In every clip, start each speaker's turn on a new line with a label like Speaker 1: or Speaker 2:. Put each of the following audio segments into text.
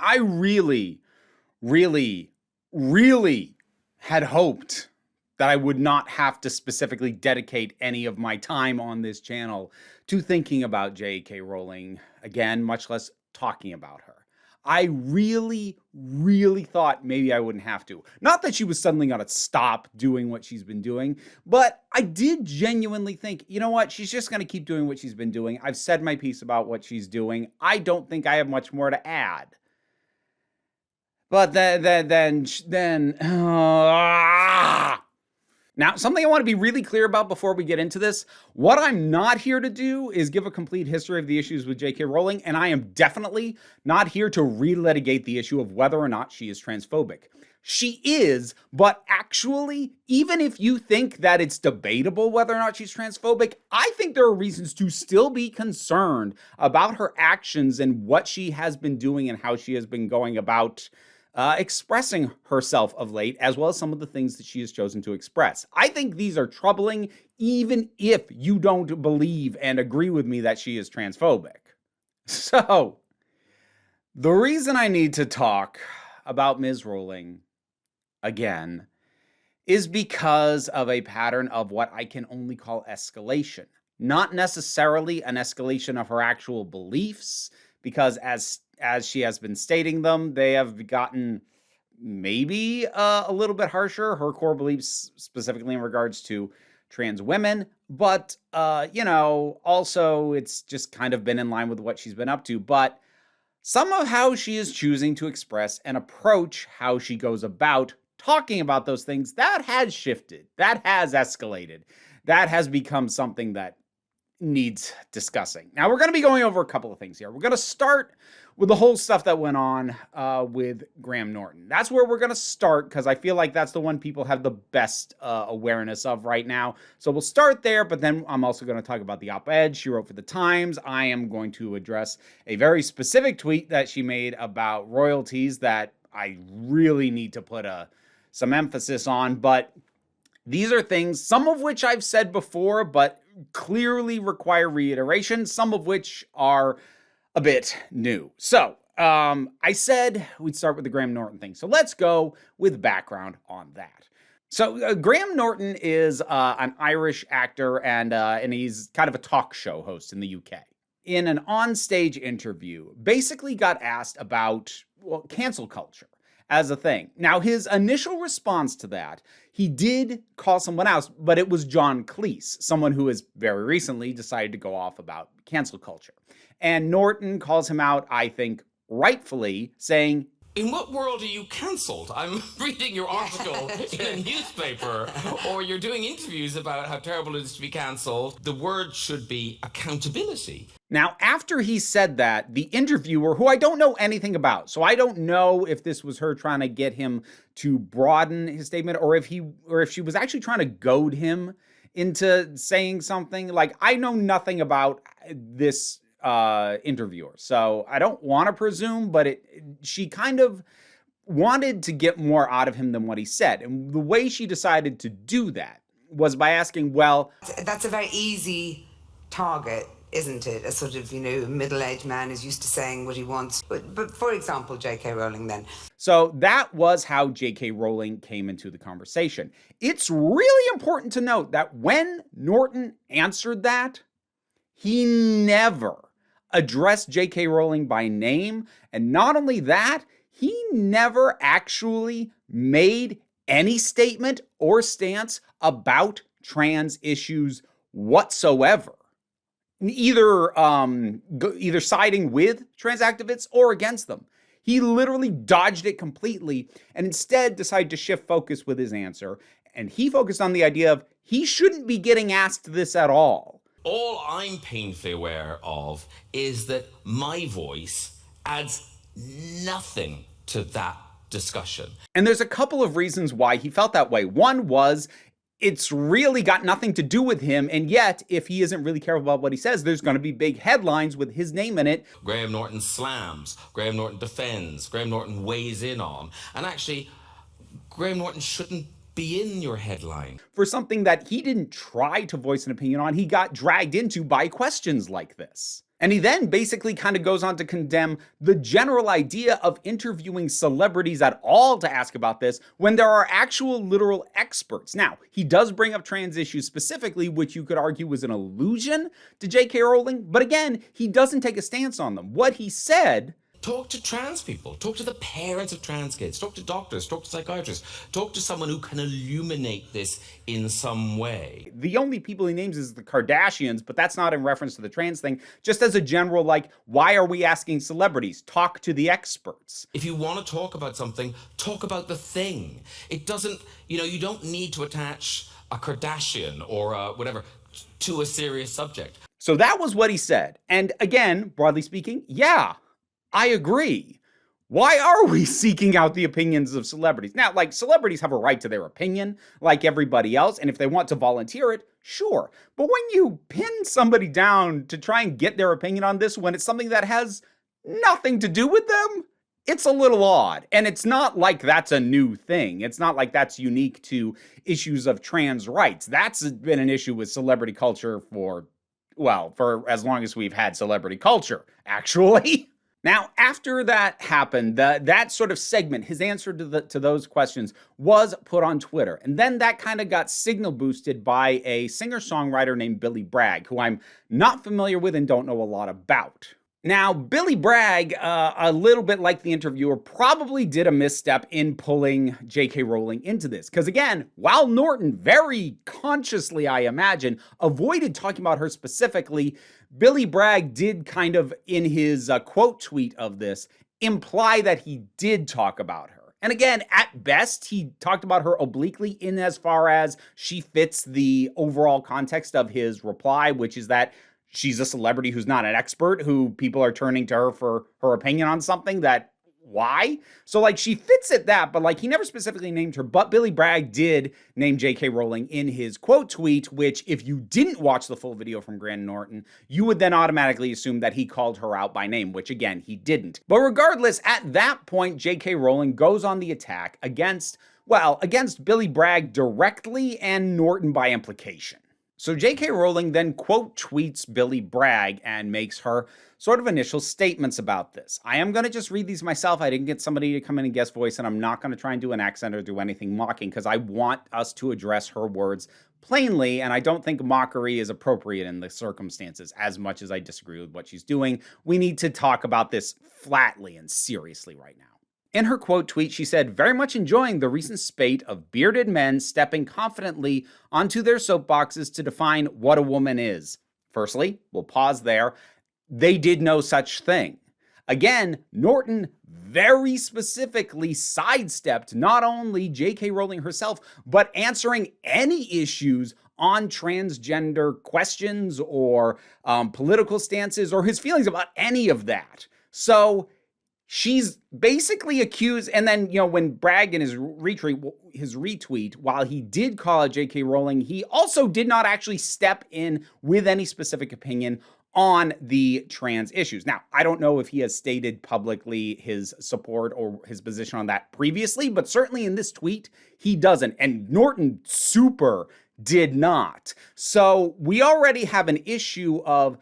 Speaker 1: I really, really had hoped that I would not have to specifically dedicate any of my time on this channel to thinking about J.K. Rowling again, much less talking about her. I really, really thought maybe I wouldn't have to. Not that she was suddenly going to stop doing what she's been doing, but I did genuinely think, you know what, she's just going to keep doing what she's been doing. I've said my piece about what she's doing. I don't think I have much more to add. But then now, something I want to be really clear about before we get into this, what I'm not here to do is give a complete history of the issues with J.K. Rowling, and I am definitely not here to relitigate the issue of whether or not she is transphobic. She is, but actually, even if you think that it's debatable whether or not she's transphobic, I think there are reasons to still be concerned about her actions and what she has been doing and how she has been going about expressing herself of late, as well as some of the things that she has chosen to express. I think these are troubling, even if you don't believe and agree with me that she is transphobic. So, the reason I need to talk about Ms. Rowling again is because of a pattern of what I can only call escalation. Not necessarily an escalation of her actual beliefs, because as she has been stating them, they have gotten maybe a little bit harsher, her core beliefs specifically in regards to trans women, but, also it's just kind of been in line with what she's been up to, but some of how she is choosing to express and approach how she goes about talking about those things, that has shifted, that has escalated, that has become something that needs discussing. Now, we're going to be going over a couple of things here. We're going to start with the whole stuff that went on with Graham Norton. That's where we're going to start because I feel like that's the one people have the best awareness of right now. So we'll start there, but then I'm also going to talk about the op-ed she wrote for the Times. I am going to address a very specific tweet that she made about royalties that I really need to put some emphasis on, but these are things, some of which I've said before, but clearly require reiteration, some of which are a bit new. So, I said we'd start with the Graham Norton thing. So let's go with background on that. So Graham Norton is an Irish actor and he's kind of a talk show host in the UK. In an onstage interview, basically got asked about, cancel culture as a thing. Now, his initial response to that, he did call someone else, but it was John Cleese, someone who has very recently decided to go off about cancel culture. And Norton calls him out, I think, rightfully, saying,
Speaker 2: "In what world are you cancelled? I'm reading your article in a newspaper, or you're doing interviews about how terrible it is to be cancelled. The word should be accountability."
Speaker 1: Now, after he said that, the interviewer, who I don't know anything about, so I don't know if this was her trying to get him to broaden his statement, or if she was actually trying to goad him into saying something. Like, I know nothing about this interviewer, so I don't want to presume, but she kind of wanted to get more out of him than what he said. And the way she decided to do that was by asking, well,
Speaker 3: that's a very easy target, isn't it? A sort of, middle-aged man is used to saying what he wants. But for example, J.K. Rowling then.
Speaker 1: So that was how J.K. Rowling came into the conversation. It's really important to note that when Norton answered that, he never addressed J.K. Rowling by name. And not only that, he never actually made any statement or stance about trans issues whatsoever. Either siding with trans activists or against them. He literally dodged it completely and instead decided to shift focus with his answer. And he focused on the idea of he shouldn't be getting asked this at all.
Speaker 2: All I'm painfully aware of is that my voice adds nothing to that discussion.
Speaker 1: And there's a couple of reasons why he felt that way. One was, it's really got nothing to do with him, and yet, if he isn't really careful about what he says, there's going to be big headlines with his name in it.
Speaker 2: Graham Norton slams, Graham Norton defends, Graham Norton weighs in on. And actually, Graham Norton shouldn't be in your headline.
Speaker 1: For something that he didn't try to voice an opinion on, he got dragged into by questions like this. And he then basically kind of goes on to condemn the general idea of interviewing celebrities at all to ask about this when there are actual literal experts. Now, he does bring up trans issues specifically, which you could argue was an allusion to J.K. Rowling, but again, he doesn't take a stance on them. What he said...
Speaker 2: Talk to trans people. Talk to the parents of trans kids. Talk to doctors. Talk to psychiatrists. Talk to someone who can illuminate this in some way.
Speaker 1: The only people he names is the Kardashians, but that's not in reference to the trans thing. Just as a general, like, why are we asking celebrities? Talk to the experts.
Speaker 2: If you want to talk about something, talk about the thing. It doesn't, you don't need to attach a Kardashian or whatever to a serious subject.
Speaker 1: So that was what he said. And again, broadly speaking, yeah, I agree. Why are we seeking out the opinions of celebrities? Now, like, celebrities have a right to their opinion, like everybody else, and if they want to volunteer it, sure. But when you pin somebody down to try and get their opinion on this when it's something that has nothing to do with them, it's a little odd. And it's not like that's a new thing. It's not like that's unique to issues of trans rights. That's been an issue with celebrity culture for as long as we've had celebrity culture, actually. Now, after that happened, that sort of segment, his answer to those questions, was put on Twitter. And then that kind of got signal boosted by a singer-songwriter named Billy Bragg, who I'm not familiar with and don't know a lot about. Now, Billy Bragg, a little bit like the interviewer, probably did a misstep in pulling J.K. Rowling into this. Because again, while Norton very consciously, I imagine, avoided talking about her specifically, Billy Bragg did kind of, in his quote tweet of this, imply that he did talk about her. And again, at best, he talked about her obliquely in as far as she fits the overall context of his reply, which is that she's a celebrity who's not an expert, who people are turning to her for her opinion on something that, why? So, like, she fits at that, but, like, he never specifically named her. But Billy Bragg did name J.K. Rowling in his quote tweet, which, if you didn't watch the full video from Graham Norton, you would then automatically assume that he called her out by name, which, again, he didn't. But regardless, at that point, J.K. Rowling goes on the attack against Billy Bragg directly and Norton by implication. So J.K. Rowling then quote tweets Billy Bragg and makes her sort of initial statements about this. I am going to just read these myself. I didn't get somebody to come in and guest voice, and I'm not going to try and do an accent or do anything mocking because I want us to address her words plainly, and I don't think mockery is appropriate in the circumstances. As much as I disagree with what she's doing, we need to talk about this flatly and seriously right now. In her quote tweet, she said, "Very much enjoying the recent spate of bearded men stepping confidently onto their soapboxes to define what a woman is. Firstly, we'll pause there. They did no such thing." Again, Norton very specifically sidestepped not only J.K. Rowling herself, but answering any issues on transgender questions or political stances or his feelings about any of that. So she's basically accused, and then, when Bragg in his retweet, while he did call out J.K. Rowling, he also did not actually step in with any specific opinion on the trans issues. Now, I don't know if he has stated publicly his support or his position on that previously, but certainly in this tweet, he doesn't. And Norton super did not. So we already have an issue of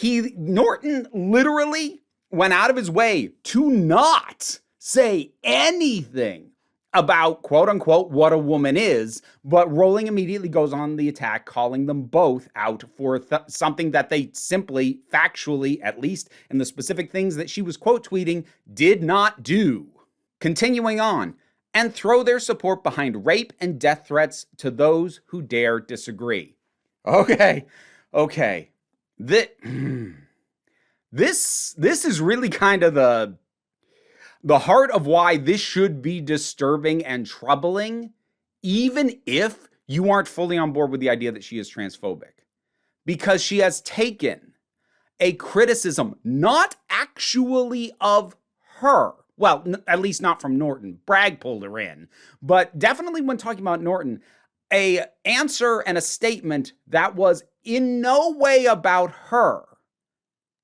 Speaker 1: Norton literally went out of his way to not say anything about, quote unquote, what a woman is, but Rowling immediately goes on the attack, calling them both out for something that they simply, factually, at least in the specific things that she was quote tweeting, did not do. Continuing on, and throw their support behind rape and death threats to those who dare disagree. Okay. This is really kind of the heart of why this should be disturbing and troubling, even if you aren't fully on board with the idea that she is transphobic. Because she has taken a criticism, not actually of her, well, at least not from Norton. Bragg pulled her in. But definitely when talking about Norton, a answer and a statement that was in no way about her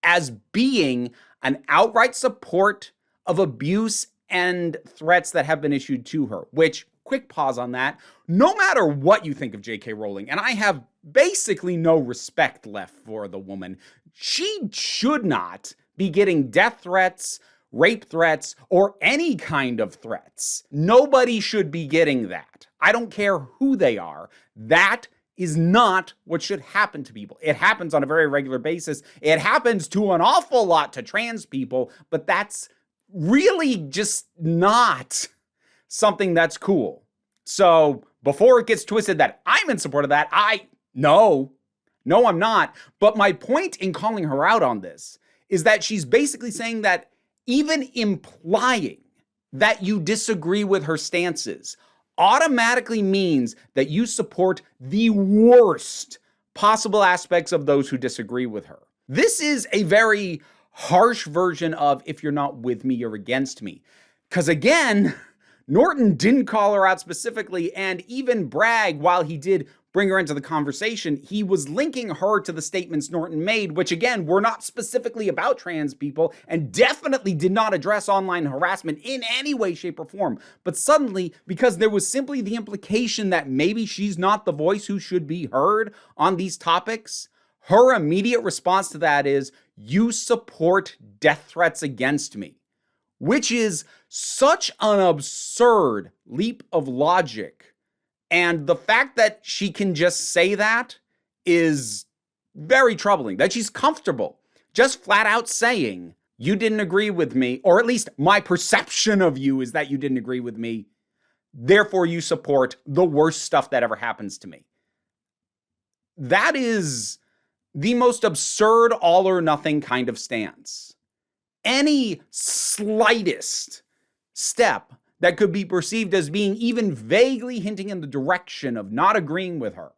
Speaker 1: as being an outright support of abuse and threats that have been issued to her, which, quick pause on that, no matter what you think of J.K. Rowling, and I have basically no respect left for the woman, she should not be getting death threats, rape threats, or any kind of threats. Nobody should be getting that. I don't care who they are. That is not what should happen to people. It happens on a very regular basis. It happens to an awful lot to trans people, but that's really just not something that's cool. So before it gets twisted that I'm in support of that, no, I'm not. But my point in calling her out on this is that she's basically saying that even implying that you disagree with her stances automatically means that you support the worst possible aspects of those who disagree with her. This is a very harsh version of if you're not with me, you're against me. Because again, Norton didn't call her out specifically, and even Bragg, while he did bring her into the conversation, he was linking her to the statements Norton made, which again, were not specifically about trans people and definitely did not address online harassment in any way, shape, or form. But suddenly, because there was simply the implication that maybe she's not the voice who should be heard on these topics, her immediate response to that is, you support death threats against me, which is such an absurd leap of logic. And the fact that she can just say that is very troubling, that she's comfortable just flat out saying, you didn't agree with me, or at least my perception of you is that you didn't agree with me, therefore you support the worst stuff that ever happens to me. That is the most absurd all or nothing kind of stance. Any slightest step that could be perceived as being even vaguely hinting in the direction of not agreeing with her,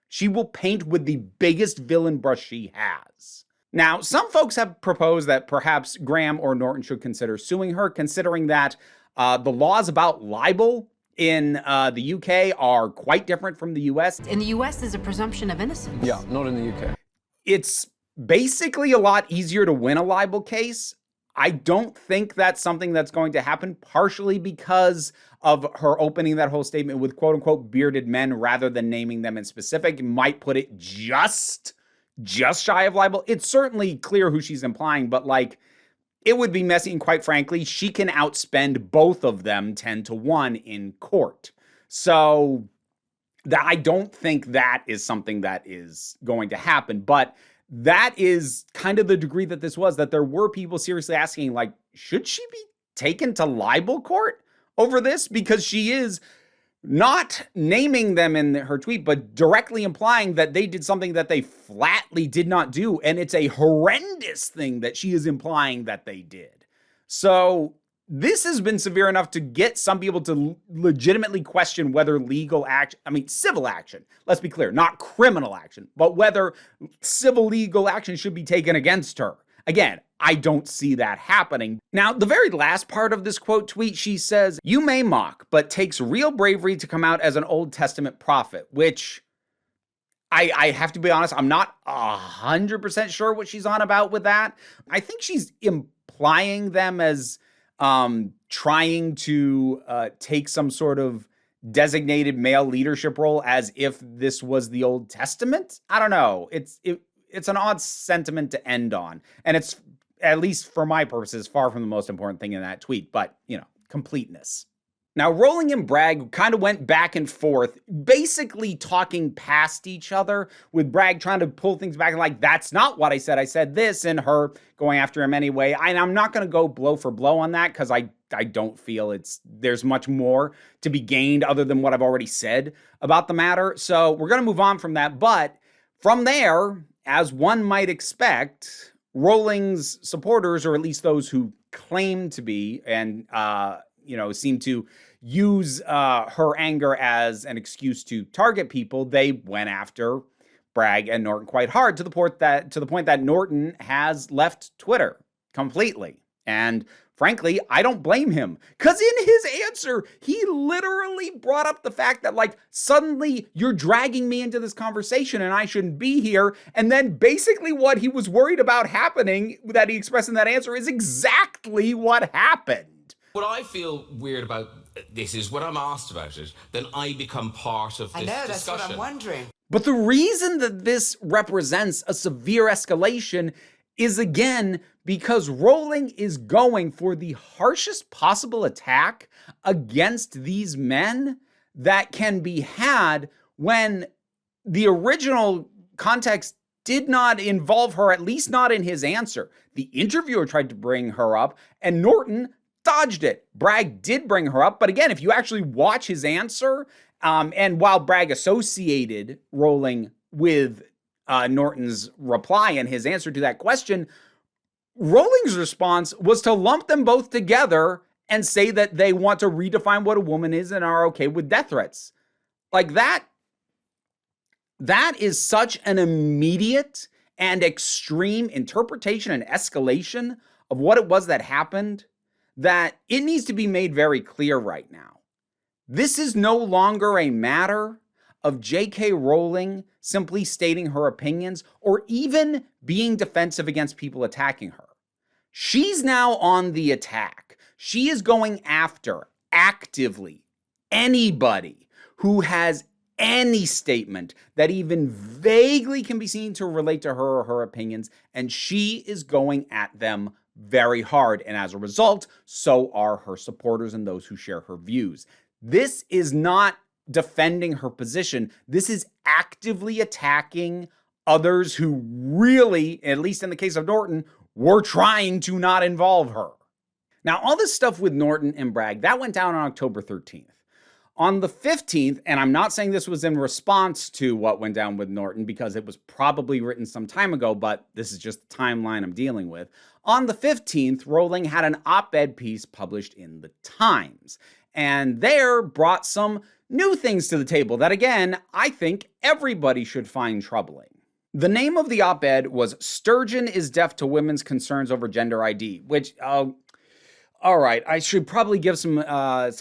Speaker 1: she will paint with the biggest villain brush she has. Now, some folks have proposed that perhaps Graham or Norton should consider suing her, considering that the laws about libel in the UK are quite different from the US.
Speaker 4: In the US, there's a presumption of innocence.
Speaker 5: Yeah, not in the UK.
Speaker 1: It's basically a lot easier to win a libel case. I don't think that's something that's going to happen, partially because of her opening that whole statement with quote unquote bearded men rather than naming them in specific. It might put it just shy of libel. It's certainly clear who she's implying, but like, it would be messy, and quite frankly, she can outspend both of them 10-1 in court. So I don't think that is something that is going to happen, but that is kind of the degree that this was, that there were people seriously asking, like, should she be taken to libel court over this? Because she is not naming them in her tweet, but directly implying that they did something that they flatly did not do. And it's a horrendous thing that she is implying that they did. So this has been severe enough to get some people to legitimately question whether civil action, let's be clear, not criminal action, but whether civil legal action should be taken against her. Again, I don't see that happening. Now, the very last part of this quote tweet, she says, you may mock, but takes real bravery to come out as an Old Testament prophet, which I have to be honest, I'm not 100% sure what she's on about with that. I think she's implying them as trying to take some sort of designated male leadership role as if this was the Old Testament. I don't know. It's an odd sentiment to end on. And it's, at least for my purposes, far from the most important thing in that tweet, but, completeness. Now, Rowling and Bragg kind of went back and forth, basically talking past each other, with Bragg trying to pull things back and like, that's not what I said this, and her going after him anyway. And I'm not going to go blow for blow on that, because I don't feel there's much more to be gained other than what I've already said about the matter. So we're going to move on from that. But from there, as one might expect, Rowling's supporters, or at least those who claim to be, and seem to use her anger as an excuse to target people, they went after Bragg and Norton quite hard, to the point that Norton has left Twitter completely. And frankly, I don't blame him, because in his answer, he literally brought up the fact that, like, suddenly you're dragging me into this conversation and I shouldn't be here. And then basically what he was worried about happening, that he expressed in that answer, is exactly what happened.
Speaker 2: What I feel weird about this is when I'm asked about it, then I become part of this discussion.
Speaker 3: I know, that's what I'm wondering.
Speaker 1: But the reason that this represents a severe escalation is, again, because Rowling is going for the harshest possible attack against these men that can be had when the original context did not involve her, at least not in his answer. The interviewer tried to bring her up, and Norton dodged it. Bragg did bring her up, but again, if you actually watch his answer, and while Bragg associated Rowling with Norton's reply and his answer to that question, Rowling's response was to lump them both together and say that they want to redefine what a woman is and are okay with death threats. Like that is such an immediate and extreme interpretation and escalation of what it was that happened that it needs to be made very clear right now. This is no longer a matter of J.K. Rowling simply stating her opinions or even being defensive against people attacking her. She's now on the attack. She is going after, actively, anybody who has any statement that even vaguely can be seen to relate to her or her opinions, and she is going at them very hard. And as a result, so are her supporters and those who share her views. This is not defending her position. This is actively attacking others who really, at least in the case of Norton, were trying to not involve her. Now, all this stuff with Norton and Bragg, that went down on October 13th. On the 15th, and I'm not saying this was in response to what went down with Norton because it was probably written some time ago, but this is just the timeline I'm dealing with. On the 15th, Rowling had an op-ed piece published in the Times, and there brought some new things to the table that, again, I think everybody should find troubling. The name of the op-ed was "Sturgeon is Deaf to Women's Concerns Over Gender ID," which, all right, I should probably give some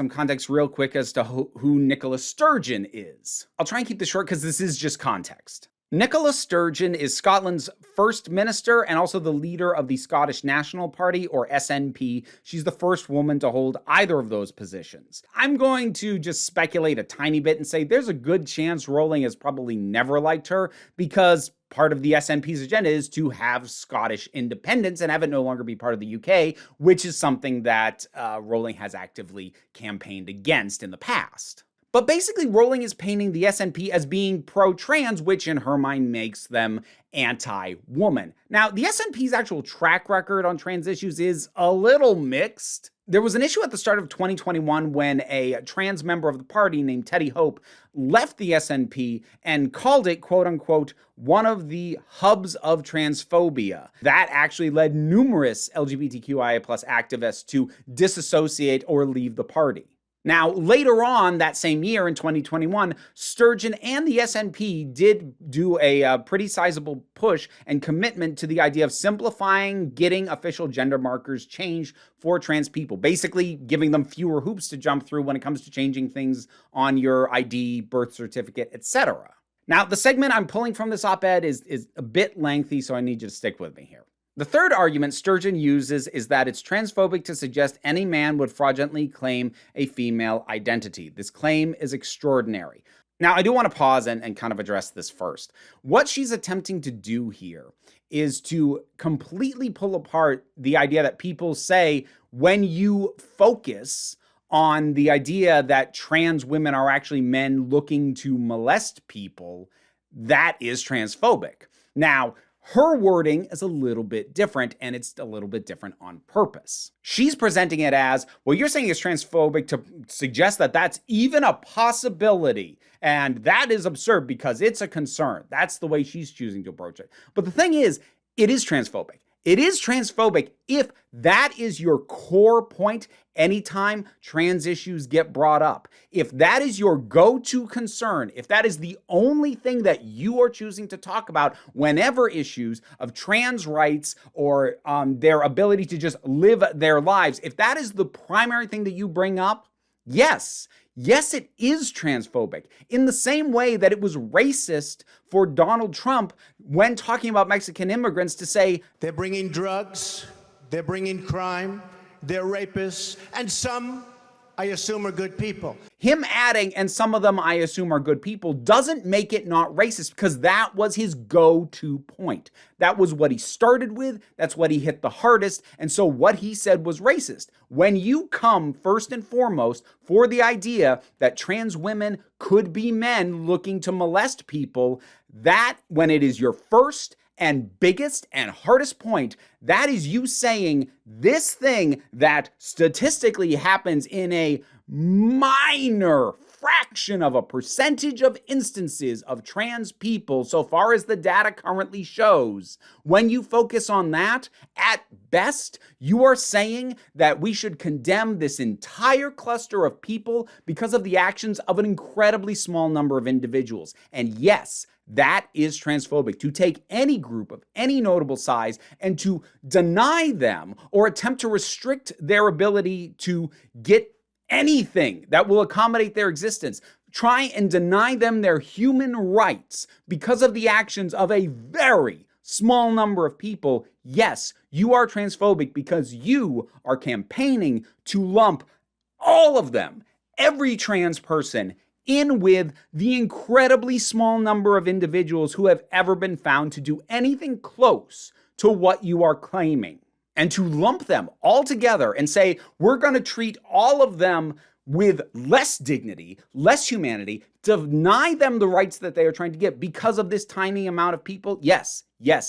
Speaker 1: context real quick as to who Nicola Sturgeon is. I'll try and keep this short because this is just context. Nicola Sturgeon is Scotland's First Minister and also the leader of the Scottish National Party, or SNP. She's the first woman to hold either of those positions. I'm going to just speculate a tiny bit and say there's a good chance Rowling has probably never liked her because part of the SNP's agenda is to have Scottish independence and have it no longer be part of the UK, which is something that Rowling has actively campaigned against in the past. But basically, Rowling is painting the SNP as being pro-trans, which in her mind makes them anti-woman. Now, the SNP's actual track record on trans issues is a little mixed. There was an issue at the start of 2021 when a trans member of the party named Teddy Hope left the SNP and called it, quote unquote, one of the hubs of transphobia. That actually led numerous LGBTQIA+ activists to disassociate or leave the party. Now, later on that same year in 2021, Sturgeon and the SNP did do a pretty sizable push and commitment to the idea of simplifying getting official gender markers changed for trans people, basically giving them fewer hoops to jump through when it comes to changing things on your ID, birth certificate, etc. Now, the segment I'm pulling from this op-ed is a bit lengthy, so I need you to stick with me here. The third argument Sturgeon uses is that it's transphobic to suggest any man would fraudulently claim a female identity. This claim is extraordinary. Now, I do want to pause and kind of address this first. What she's attempting to do here is to completely pull apart the idea that people say when you focus on the idea that trans women are actually men looking to molest people, that is transphobic. Now, her wording is a little bit different, and it's a little bit different on purpose. She's presenting it as, well, you're saying it's transphobic to suggest that that's even a possibility, and that is absurd because it's a concern. That's the way she's choosing to approach it. But the thing is, it is transphobic. It is transphobic if that is your core point anytime trans issues get brought up. If that is your go-to concern, if that is the only thing that you are choosing to talk about whenever issues of trans rights or their ability to just live their lives, if that is the primary thing that you bring up, yes, it is transphobic. In the same way that it was racist for Donald Trump when talking about Mexican immigrants to say,
Speaker 5: they're bringing drugs, they're bringing crime, they're rapists, and some I assume are good people.
Speaker 1: Him adding, and some of them I assume are good people, doesn't make it not racist, because that was his go-to point. That was what he started with. That's what he hit the hardest. And so what he said was racist. When you come first and foremost for the idea that trans women could be men looking to molest people, that when it is your first and biggest and hardest point, that is you saying this thing that statistically happens in a minor fraction of a percentage of instances of trans people, so far as the data currently shows, when you focus on that, at best, you are saying that we should condemn this entire cluster of people because of the actions of an incredibly small number of individuals. And yes, that is transphobic, to take any group of any notable size and to deny them or attempt to restrict their ability to get anything that will accommodate their existence. Try and deny them their human rights because of the actions of a very small number of people. Yes, you are transphobic because you are campaigning to lump all of them, every trans person, in with the incredibly small number of individuals who have ever been found to do anything close to what you are claiming. And to lump them all together and say, we're going to treat all of them with less dignity, less humanity, deny them the rights that they are trying to get because of this tiny amount of people. Yes,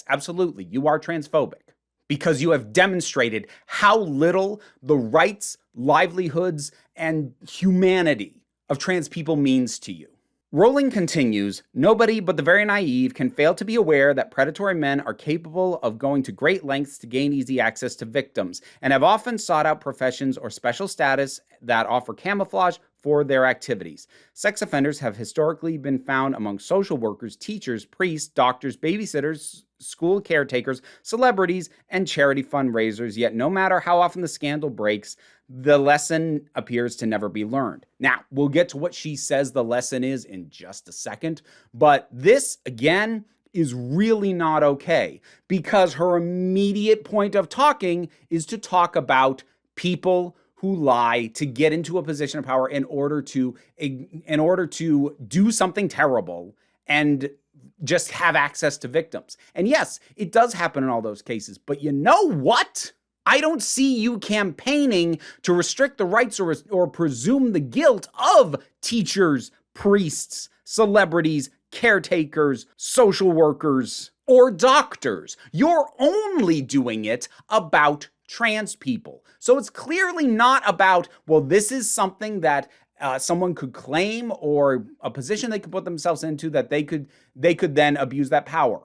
Speaker 1: absolutely. You are transphobic because you have demonstrated how little the rights, livelihoods, and humanity of trans people means to you. Rowling continues, nobody but the very naive can fail to be aware that predatory men are capable of going to great lengths to gain easy access to victims, and have often sought out professions or special status that offer camouflage for their activities. Sex offenders have historically been found among social workers, teachers, priests, doctors, babysitters, school caretakers, celebrities, and charity fundraisers, yet no matter how often the scandal breaks, the lesson appears to never be learned. Now, we'll get to what she says the lesson is in just a second, but this, again, is really not okay, because her immediate point of talking is to talk about people who lie to get into a position of power in order to do something terrible and just have access to victims. And yes, it does happen in all those cases, but you know what? I don't see you campaigning to restrict the rights or presume the guilt of teachers, priests, celebrities, caretakers, social workers, or doctors. You're only doing it about trans people. So it's clearly not about, well, this is something that someone could claim or a position they could put themselves into that they could then abuse that power.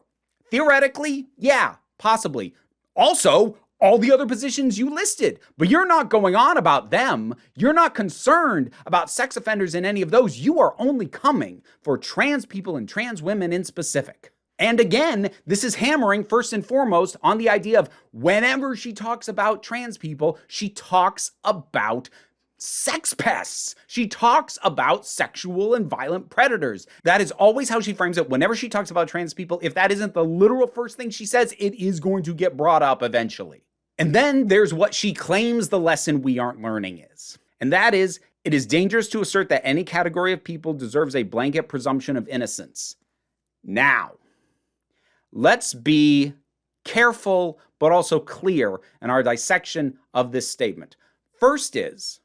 Speaker 1: Theoretically, yeah, possibly. Also, all the other positions you listed, but you're not going on about them. You're not concerned about sex offenders in any of those. You are only coming for trans people and trans women in specific. And again, this is hammering first and foremost on the idea of whenever she talks about trans people, she talks about sex pests. She talks about sexual and violent predators. That is always how she frames it. Whenever she talks about trans people, if that isn't the literal first thing she says, it is going to get brought up eventually. And then there's what she claims the lesson we aren't learning is. And that is, it is dangerous to assert that any category of people deserves a blanket presumption of innocence. Now, let's be careful, but also clear in our dissection of this statement. First is,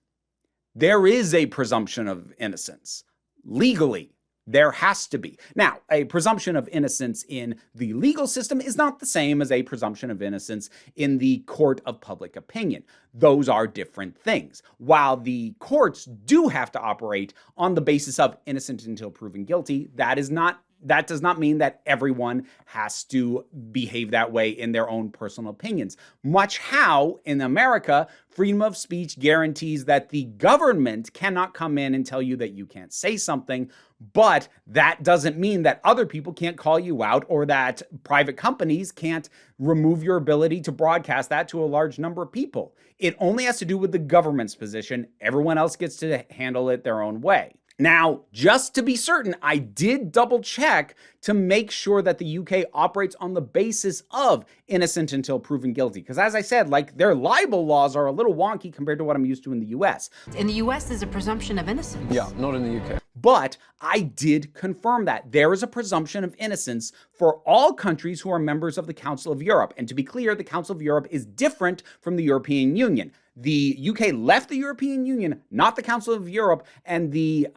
Speaker 1: there is a presumption of innocence. Legally, there has to be. Now, a presumption of innocence in the legal system is not the same as a presumption of innocence in the court of public opinion. Those are different things. While the courts do have to operate on the basis of innocent until proven guilty, that does not mean that everyone has to behave that way in their own personal opinions. Much how, in America, freedom of speech guarantees that the government cannot come in and tell you that you can't say something, but that doesn't mean that other people can't call you out or that private companies can't remove your ability to broadcast that to a large number of people. It only has to do with the government's position. Everyone else gets to handle it their own way. Now, just to be certain, I did double check to make sure that the UK operates on the basis of innocent until proven guilty. Because as I said, like, their libel laws are a little wonky compared to what I'm used to in the US.
Speaker 4: In the US, there's a presumption of innocence.
Speaker 5: Yeah, not in the UK.
Speaker 1: But I did confirm that there is a presumption of innocence for all countries who are members of the Council of Europe. And to be clear, the Council of Europe is different from the European Union. The UK left the European Union, not the Council of Europe, and the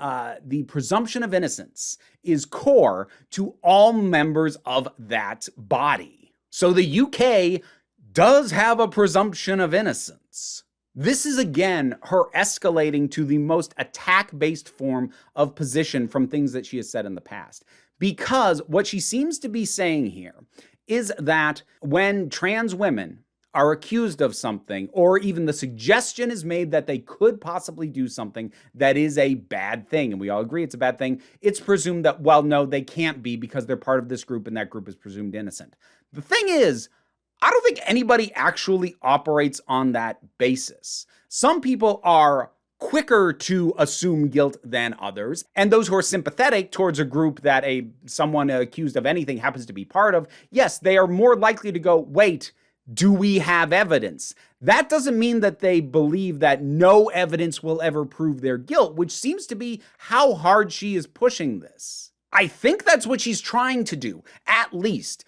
Speaker 1: presumption of innocence is core to all members of that body. So the UK does have a presumption of innocence. This is, again, her escalating to the most attack-based form of position from things that she has said in the past. Because what she seems to be saying here is that when trans women are accused of something, or even the suggestion is made that they could possibly do something that is a bad thing, and we all agree it's a bad thing, it's presumed that, well, no, they can't be because they're part of this group and that group is presumed innocent. The thing is, I don't think anybody actually operates on that basis. Some people are quicker to assume guilt than others, and those who are sympathetic towards a group that someone accused of anything happens to be part of, yes, they are more likely to go, wait, do we have evidence? That doesn't mean that they believe that no evidence will ever prove their guilt, which seems to be how hard she is pushing this. I think that's what she's trying to do, at least.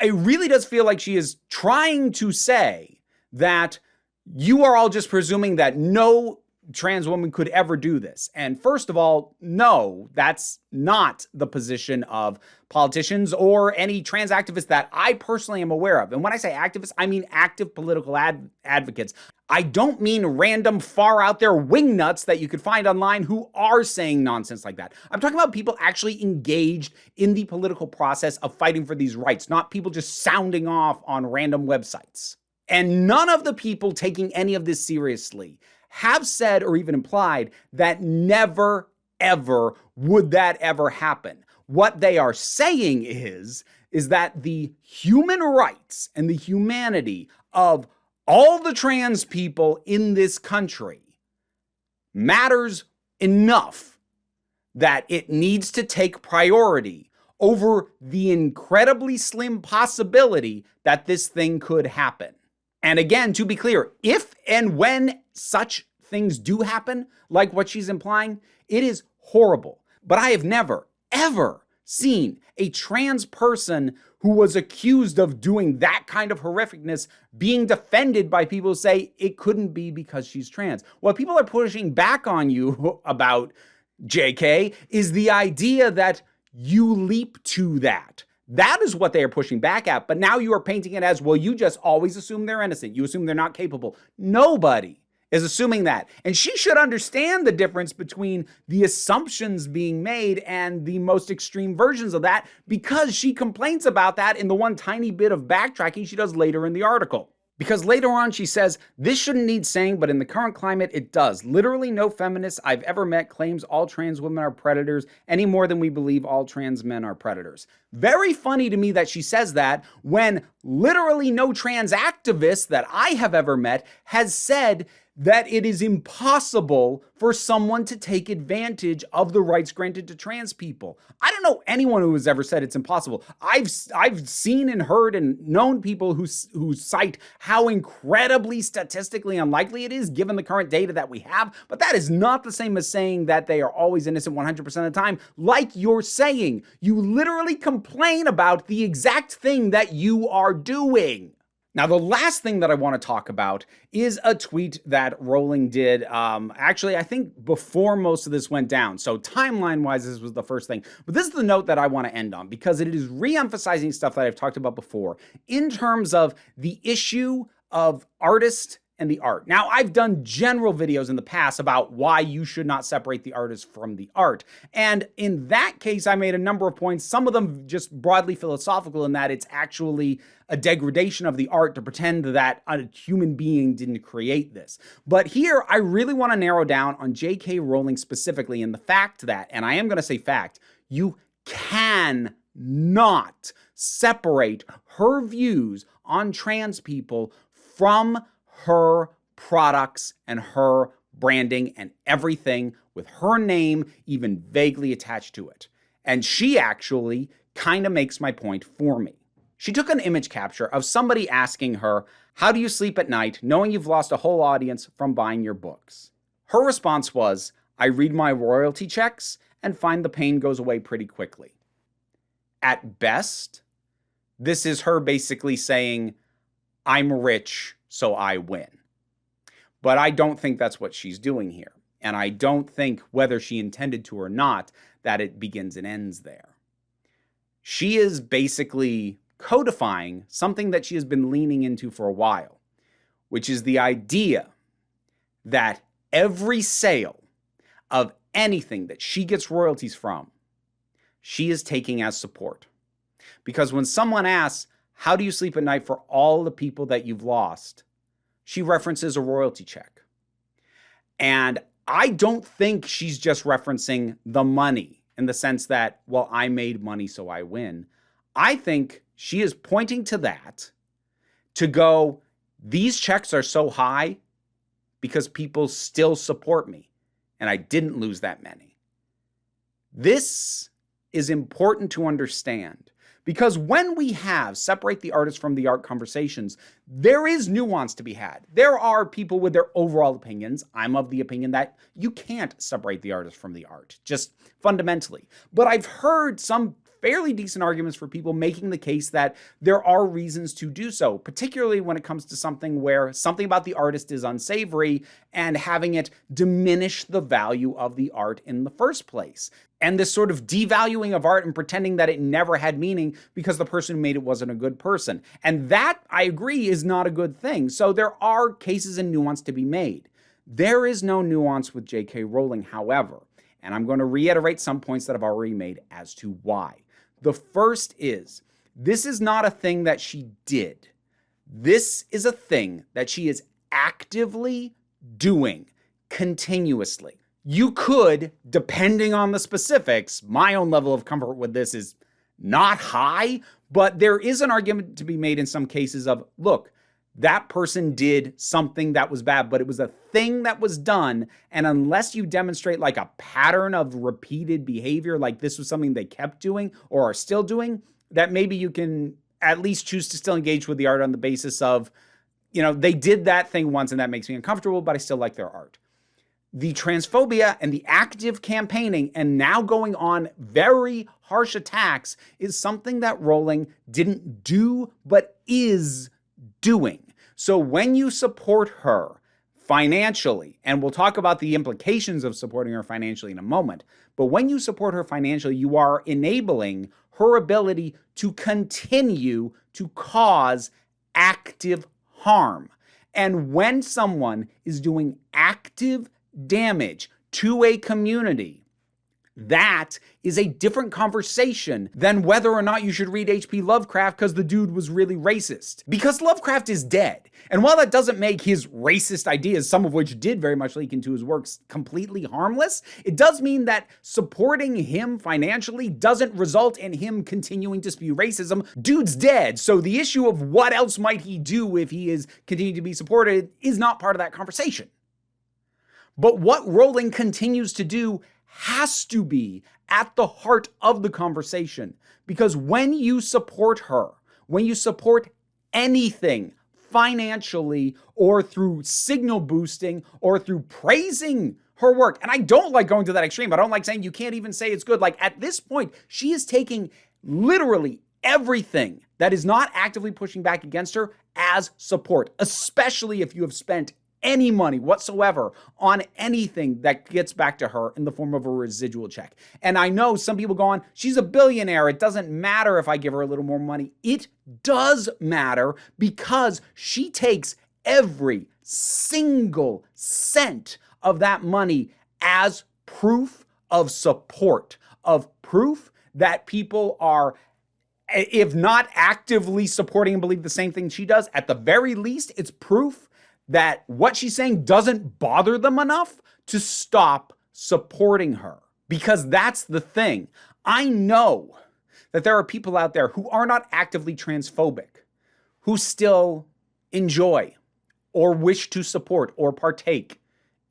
Speaker 1: It really does feel like she is trying to say that you are all just presuming that no trans woman could ever do this. And first of all, no, that's not the position of politicians or any trans activists that I personally am aware of. And when I say activists, I mean active political advocates. I don't mean random far out there wingnuts that you could find online who are saying nonsense like that. I'm talking about people actually engaged in the political process of fighting for these rights, not people just sounding off on random websites. And none of the people taking any of this seriously have said or even implied that never, ever would that ever happen. What they are saying is that the human rights and the humanity of all the trans people in this country matters enough that it needs to take priority over the incredibly slim possibility that this thing could happen. And again, to be clear, if and when such things do happen, like what she's implying, it is horrible. But I have never, ever seen a trans person who was accused of doing that kind of horrificness being defended by people who say it couldn't be because she's trans. What people are pushing back on you about, JK, is the idea that you leap to that. That is what they are pushing back at. But now you are painting it as, well, you just always assume they're innocent. You assume they're not capable. Nobody is assuming that. And she should understand the difference between the assumptions being made and the most extreme versions of that, because she complains about that in the one tiny bit of backtracking she does later in the article. Because later on she says, this shouldn't need saying, but in the current climate, it does. Literally no feminist I've ever met claims all trans women are predators any more than we believe all trans men are predators. Very funny to me that she says that when literally no trans activist that I have ever met has said that it is impossible for someone to take advantage of the rights granted to trans people. I don't know anyone who has ever said it's impossible. I've seen and heard and known people who cite how incredibly statistically unlikely it is given the current data that we have, but that is not the same as saying that they are always innocent 100% of the time. Like you're saying, you literally complain about the exact thing that you are doing. Now, the last thing that I want to talk about is a tweet that Rowling did, actually, I think before most of this went down. So timeline-wise, this was the first thing. But this is the note that I want to end on, because it is re-emphasizing stuff that I've talked about before in terms of the issue of artist and the art. Now, I've done general videos in the past about why you should not separate the artist from the art. And in that case, I made a number of points, some of them just broadly philosophical, in that it's actually a degradation of the art to pretend that a human being didn't create this. But here, I really want to narrow down on J.K. Rowling specifically, and the fact that, and I am going to say fact, you can not separate her views on trans people from her products and her branding, and everything with her name even vaguely attached to it. And she actually kind of makes my point for me. She took an image capture of somebody asking her, "How do you sleep at night knowing you've lost a whole audience from buying your books?" Her response was, "I read my royalty checks and find the pain goes away pretty quickly." At best, this is her basically saying, "I'm rich, so I win." But I don't think that's what she's doing here. And I don't think, whether she intended to or not, that it begins and ends there. She is basically codifying something that she has been leaning into for a while, which is the idea that every sale of anything that she gets royalties from, she is taking as support. Because when someone asks, "How do you sleep at night for all the people that you've lost?" she references a royalty check. And I don't think she's just referencing the money in the sense that, well, I made money, so I win. I think she is pointing to that to go, these checks are so high because people still support me, and I didn't lose that many. This is important to understand. Because when we have separate the artist from the art conversations, there is nuance to be had. There are people with their overall opinions. I'm of the opinion that you can't separate the artist from the art, just fundamentally. But I've heard some fairly decent arguments for people making the case that there are reasons to do so, particularly when it comes to something where something about the artist is unsavory and having it diminish the value of the art in the first place. And this sort of devaluing of art and pretending that it never had meaning because the person who made it wasn't a good person. And that, I agree, is not a good thing. So there are cases and nuance to be made. There is no nuance with J.K. Rowling, however, and I'm going to reiterate some points that I've already made as to why. The first is, this is not a thing that she did. This is a thing that she is actively doing continuously. You could, depending on the specifics, my own level of comfort with this is not high, but there is an argument to be made in some cases of, look, that person did something that was bad, but it was a thing that was done, and unless you demonstrate like a pattern of repeated behavior, like this was something they kept doing or are still doing, that maybe you can at least choose to still engage with the art on the basis of, they did that thing once and that makes me uncomfortable, but I still like their art. The transphobia and the active campaigning and now going on very harsh attacks is something that Rowling didn't do, but is doing. So when you support her financially, and we'll talk about the implications of supporting her financially in a moment, but when you support her financially, you are enabling her ability to continue to cause active harm. And when someone is doing active damage to a community, that is a different conversation than whether or not you should read H.P. Lovecraft because the dude was really racist. Because Lovecraft is dead. And while that doesn't make his racist ideas, some of which did very much leak into his works, completely harmless, it does mean that supporting him financially doesn't result in him continuing to spew racism. Dude's dead. So the issue of what else might he do if he is continuing to be supported is not part of that conversation. But what Rowling continues to do has to be at the heart of the conversation. Because when you support her, when you support anything financially or through signal boosting or through praising her work, and I don't like going to that extreme. I don't like saying you can't even say it's good. Like at this point, she is taking literally everything that is not actively pushing back against her as support, especially if you have spent any money whatsoever on anything that gets back to her in the form of a residual check. And I know some people go on, she's a billionaire. It doesn't matter if I give her a little more money. It does matter because she takes every single cent of that money as proof of support, of proof that people are, if not actively supporting and believe the same thing she does, at the very least, it's proof that what she's saying doesn't bother them enough to stop supporting her. Because that's the thing. I know that there are people out there who are not actively transphobic, who still enjoy or wish to support or partake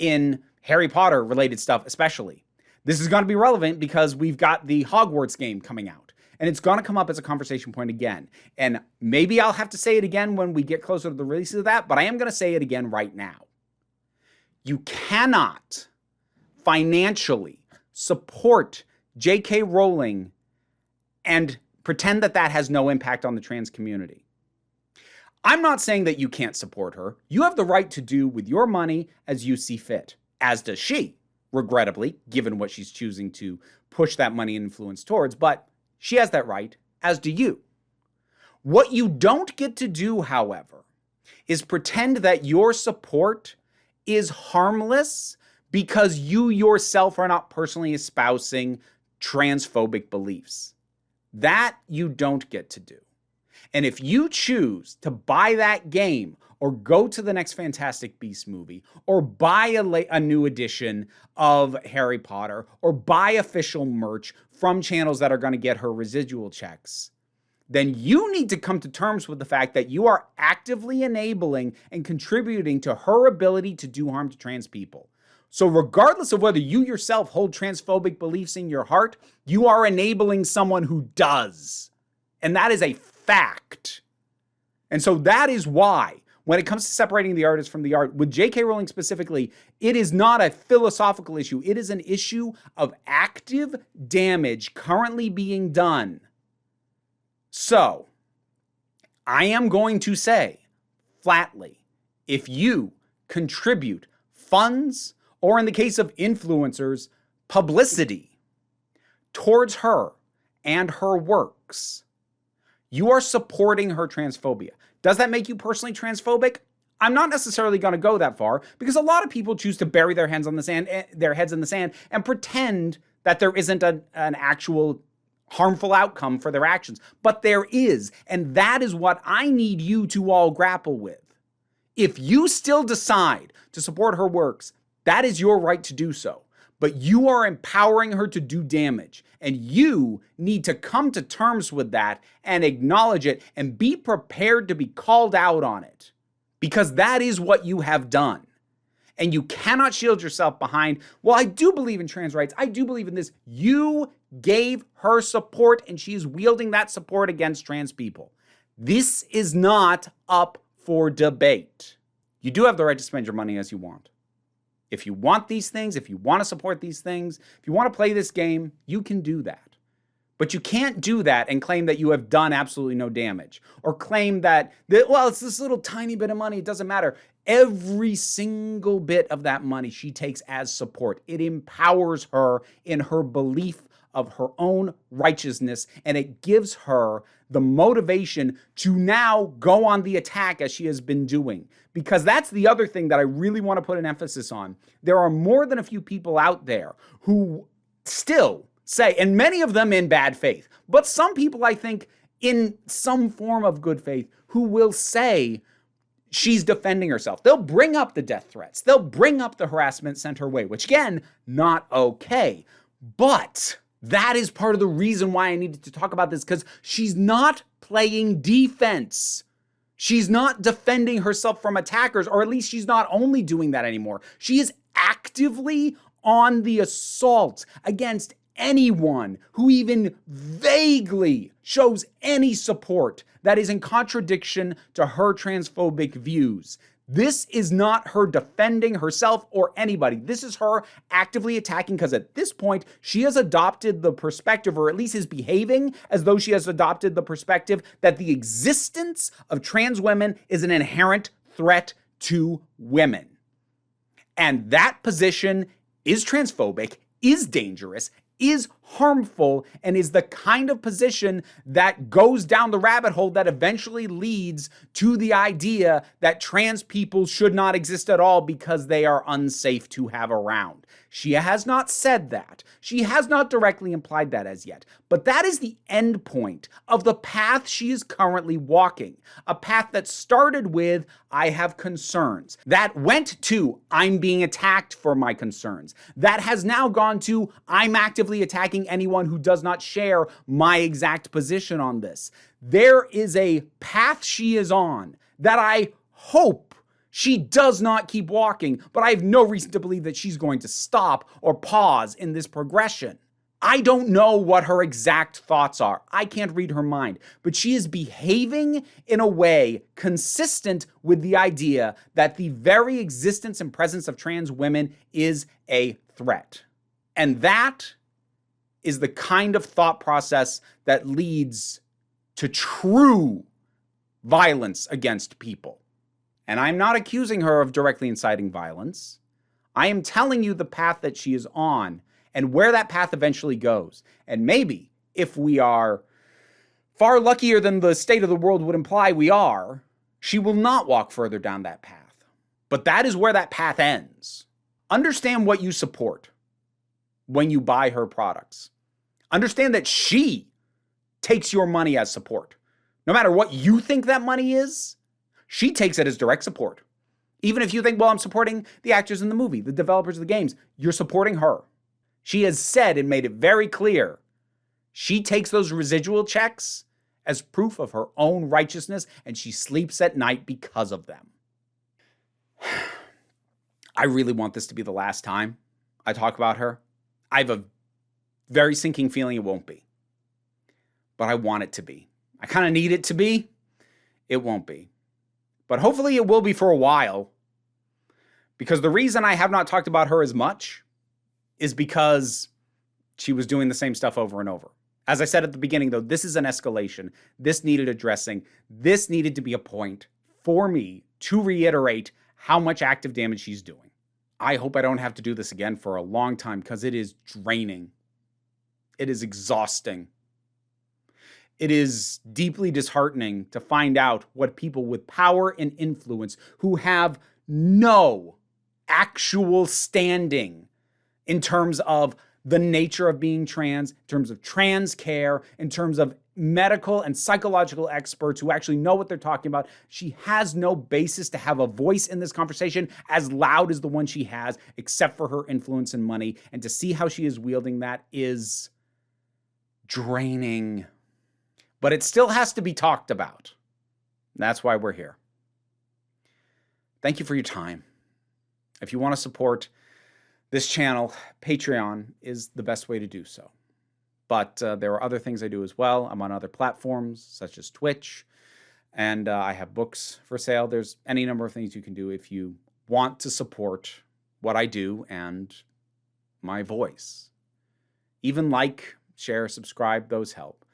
Speaker 1: in Harry Potter related stuff especially. This is going to be relevant because we've got the Hogwarts game coming out, and it's going to come up as a conversation point again. And maybe I'll have to say it again when we get closer to the release of that, but I am going to say it again right now. You cannot financially support J.K. Rowling and pretend that that has no impact on the trans community. I'm not saying that you can't support her. You have the right to do with your money as you see fit, as does she, regrettably, given what she's choosing to push that money and influence towards, but she has that right, as do you. What you don't get to do, however, is pretend that your support is harmless because you yourself are not personally espousing transphobic beliefs. That you don't get to do. And if you choose to buy that game or go to the next Fantastic Beasts movie or buy a new edition of Harry Potter or buy official merch from channels that are going to get her residual checks, then you need to come to terms with the fact that you are actively enabling and contributing to her ability to do harm to trans people. So regardless of whether you yourself hold transphobic beliefs in your heart, you are enabling someone who does. And that is a fact. And so that is why, when it comes to separating the artist from the art, with J.K. Rowling specifically, it is not a philosophical issue. It is an issue of active damage currently being done. So, I am going to say, flatly, if you contribute funds, or in the case of influencers, publicity towards her and her works, you are supporting her transphobia. Does that make you personally transphobic? I'm not necessarily going to go that far because a lot of people choose to bury their heads in the sand and pretend that there isn't an actual harmful outcome for their actions. But there is, and that is what I need you to all grapple with. If you still decide to support her works, that is your right to do so. But you are empowering her to do damage. And you need to come to terms with that and acknowledge it and be prepared to be called out on it. Because that is what you have done. And you cannot shield yourself behind, well, I do believe in trans rights. I do believe in this. You gave her support and she is wielding that support against trans people. This is not up for debate. You do have the right to spend your money as you want. If you want these things, if you want to support these things, if you want to play this game, you can do that. But you can't do that and claim that you have done absolutely no damage. Or claim that, well, it's this little tiny bit of money, it doesn't matter. Every single bit of that money she takes as support. It empowers her in her belief of her own righteousness, and it gives her the motivation to now go on the attack as she has been doing. Because that's the other thing that I really want to put an emphasis on. There are more than a few people out there who still say, and many of them in bad faith, but some people I think in some form of good faith who will say she's defending herself. They'll bring up the death threats. They'll bring up the harassment sent her way, which again, not okay. But that is part of the reason why I needed to talk about this, because she's not playing defense. She's not defending herself from attackers, or at least she's not only doing that anymore. She is actively on the assault against anyone who even vaguely shows any support that is in contradiction to her transphobic views. This is not her defending herself or anybody. This is her actively attacking because at this point, she has adopted the perspective, or at least is behaving as though she has adopted the perspective that the existence of trans women is an inherent threat to women. And that position is transphobic, is dangerous, is harmful, and is the kind of position that goes down the rabbit hole that eventually leads to the idea that trans people should not exist at all because they are unsafe to have around. She has not said that. She has not directly implied that as yet. But that is the end point of the path she is currently walking. A path that started with, I have concerns. That went to, I'm being attacked for my concerns. That has now gone to, I'm actively attacking anyone who does not share my exact position on this. There is a path she is on that I hope She does not keep walking, but I have no reason to believe that she's going to stop or pause in this progression. I don't know what her exact thoughts are. I can't read her mind, but she is behaving in a way consistent with the idea that the very existence and presence of trans women is a threat. And that is the kind of thought process that leads to true violence against people. And I'm not accusing her of directly inciting violence. I am telling you the path that she is on and where that path eventually goes. And maybe, if we are far luckier than the state of the world would imply we are, she will not walk further down that path. But that is where that path ends. Understand what you support when you buy her products. Understand that she takes your money as support. No matter what you think that money is, she takes it as direct support. Even if you think, well, I'm supporting the actors in the movie, the developers of the games, you're supporting her. She has said and made it very clear, she takes those residual checks as proof of her own righteousness, and she sleeps at night because of them. I really want this to be the last time I talk about her. I have a very sinking feeling it won't be. But I want it to be. I kind of need it to be. It won't be. But hopefully it will be for a while. Because the reason I have not talked about her as much is because she was doing the same stuff over and over. As I said at the beginning, though, this is an escalation. This needed addressing. This needed to be a point for me to reiterate how much active damage she's doing. I hope I don't have to do this again for a long time because it is draining. It is exhausting. It is deeply disheartening to find out what people with power and influence who have no actual standing in terms of the nature of being trans, in terms of trans care, in terms of medical and psychological experts who actually know what they're talking about. She has no basis to have a voice in this conversation as loud as the one she has, except for her influence and money. And to see how she is wielding that is draining. But it still has to be talked about. That's why we're here. Thank you for your time. If you want to support this channel, Patreon is the best way to do so. But there are other things I do as well. I'm on other platforms, such as Twitch, and I have books for sale. There's any number of things you can do if you want to support what I do and my voice. Even like, share, subscribe, those help.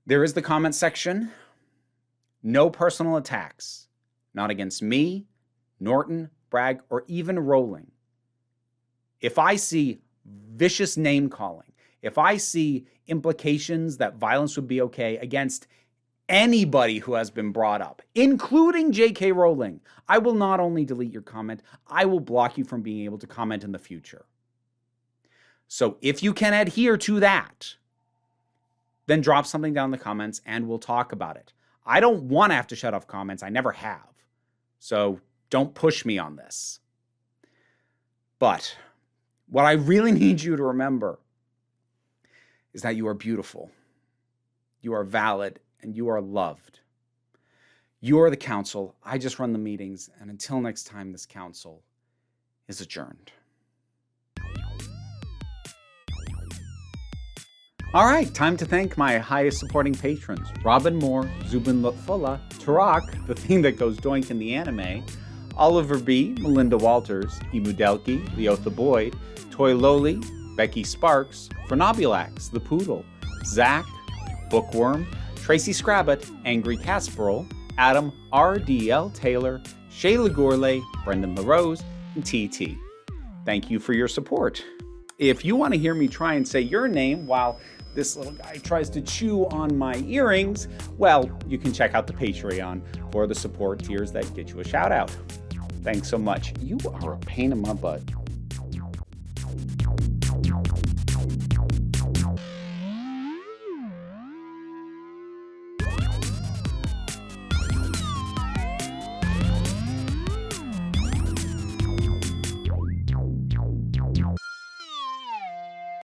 Speaker 1: There is the comment section. No personal attacks. Not against me, Norton, Bragg, or even Rowling. If I see vicious name-calling, if I see implications that violence would be okay against anybody who has been brought up, including J.K. Rowling, I will not only delete your comment, I will block you from being able to comment in the future. So if you can adhere to that, then drop something down in the comments and we'll talk about it. I don't want to have to shut off comments. I never have. So don't push me on this. But what I really need you to remember is that you are beautiful, you are valid, and you are loved. You are the council. I just run the meetings. And until next time, this council is adjourned. All right, time to thank my highest supporting patrons. Robin Moore, Zubin Lutfullah, Tarak, the thing that goes doink in the anime, Oliver B., Melinda Walters, Emu Delkey, Leotha Boyd, Toy Loli, Becky Sparks, Phrenobulax, The Poodle, Zach, Bookworm, Tracy Scrabbit, Angry Casperol, Adam R.D.L. Taylor, Shayla Gourlay, Brendan LaRose, and TT. Thank you for your support. If you want to hear me try and say your name while this little guy tries to chew on my earrings, well, you can check out the Patreon for the support tiers that get you a shout out. Thanks so much. You are a pain in my butt.